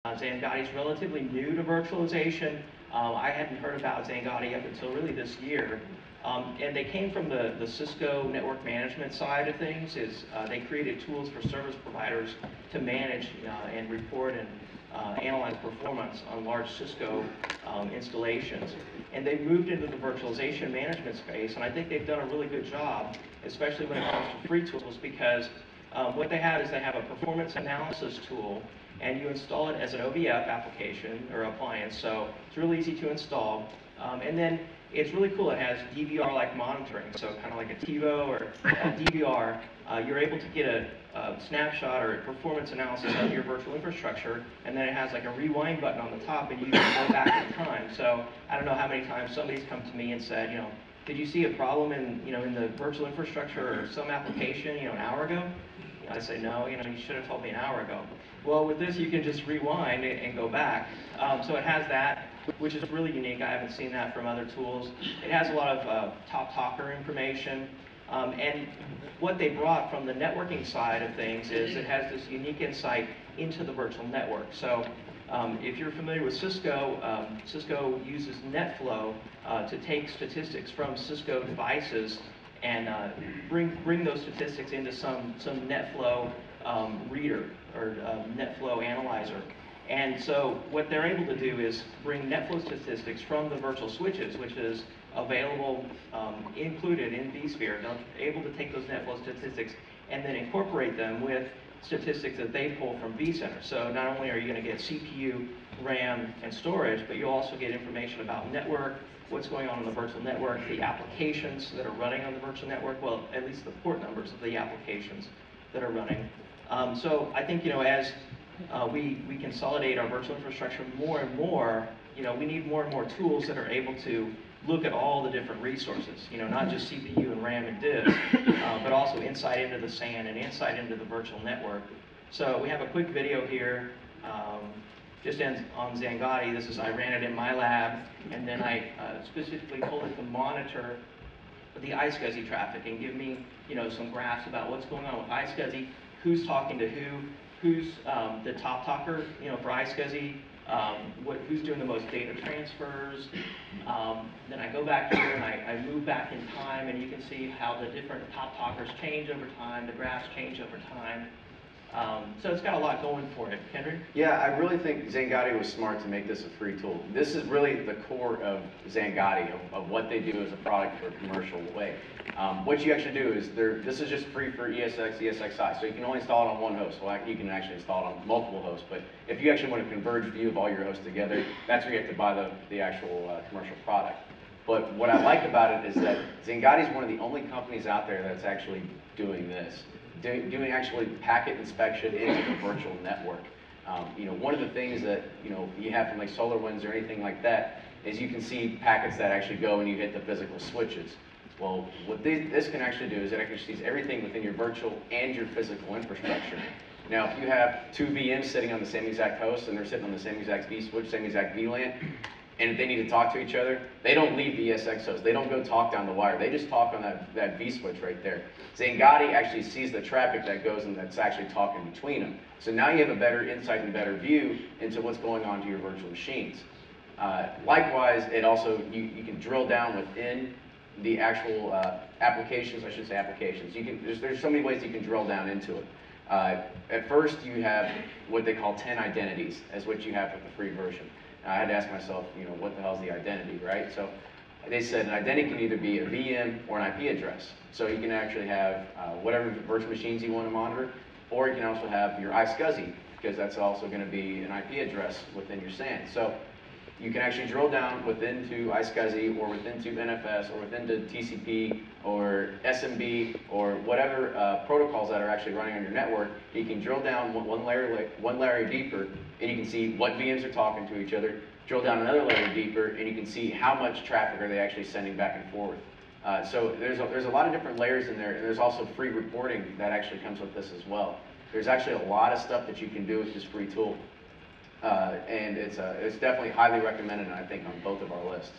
Xangati is relatively new to virtualization. I hadn't heard about Xangati up until really this year. And they came from the Cisco network management side of things. They created tools for service providers to manage and report and analyze performance on large Cisco installations. And they've moved into the virtualization management space, and I think they've done a really good job, especially when it comes to free tools, because what they have is they have a performance analysis tool, and you install it as an OVF application or appliance, so it's really easy to install. And then it's really cool, it has DVR-like monitoring, so kind of like a TiVo or a DVR. You're able to get a snapshot or a performance analysis of your virtual infrastructure, and then it has like a rewind button on the top, and you can go back in time. So I don't know how many times somebody's come to me and said, did you see a problem in the virtual infrastructure or some application, an hour ago? I say, no, you should have told me an hour ago. Well, with this, you can just rewind and go back. So it has that, which is really unique. I haven't seen that from other tools. It has a lot of top talker information. And what they brought from the networking side of things is it has this unique insight into the virtual network. So if you're familiar with Cisco, Cisco uses NetFlow to take statistics from Cisco devices and bring those statistics into some NetFlow reader or NetFlow analyzer. And so what they're able to do is bring NetFlow statistics from the virtual switches, which is available, included in vSphere. They're able to take those NetFlow statistics and then incorporate them with statistics that they pull from vCenter. So not only are you going to get CPU, RAM, and storage, but you'll also get information about network, what's going on the virtual network, the applications that are running on the virtual network, well, at least the port numbers of the applications that are running. So I think, as we consolidate our virtual infrastructure more and more, we need more and more tools that are able to look at all the different resources, not just CPU and RAM and disk, but also insight into the SAN and insight into the virtual network. So we have a quick video here. Just on Xangati. I ran it in my lab, and then I specifically told it to monitor the iSCSI traffic and give me, some graphs about what's going on with iSCSI, who's talking to who's the top talker, for iSCSI, who's doing the most data transfers. Then I go back here and I move back in time, and you can see how the different top talkers change over time, the graphs change over time. So it's got a lot going for it. Kendrick? Yeah, I really think Xangati was smart to make this a free tool. This is really the core of Xangati, of what they do as a product for a commercial way. What you actually do is, this is just free for ESX, ESXi, so you can only install it on one host. Well, you can actually install it on multiple hosts, but if you actually want a converged view of all your hosts together, that's where you have to buy the actual commercial product. But what I like about it is that Xangati is one of the only companies out there that's actually doing this. Doing actually packet inspection into the virtual network. One of the things that you have from like SolarWinds or anything like that is you can see packets that actually go and you hit the physical switches. Well, what this can actually do is it actually sees everything within your virtual and your physical infrastructure. Now, if you have two VMs sitting on the same exact host and they're sitting on the same exact vSwitch, same exact VLAN, and if they need to talk to each other, they don't leave the ESX host. They don't go talk down the wire. They just talk on that vSwitch right there. Xangati actually sees the traffic that goes and that's actually talking between them. So now you have a better insight and better view into what's going on to your virtual machines. Likewise, it also, you can drill down within the actual applications, I should say applications. There's so many ways you can drill down into it. At first, you have what they call 10 identities, as what you have with the free version. I had to ask myself, what the hell is the identity, right? So they said an identity can either be a VM or an IP address. So you can actually have whatever virtual machines you want to monitor, or you can also have your iSCSI, because that's also going to be an IP address within your SAN. So you can actually drill down within to iSCSI, or within to NFS, or within to TCP, or SMB, or whatever protocols that are actually running on your network. You can drill down one layer deeper, and you can see what VMs are talking to each other. Drill down another layer deeper, and you can see how much traffic are they actually sending back and forth. So there's a lot of different layers in there, and there's also free reporting that actually comes with this as well. There's actually a lot of stuff that you can do with this free tool. And it's definitely highly recommended, I think, on both of our lists.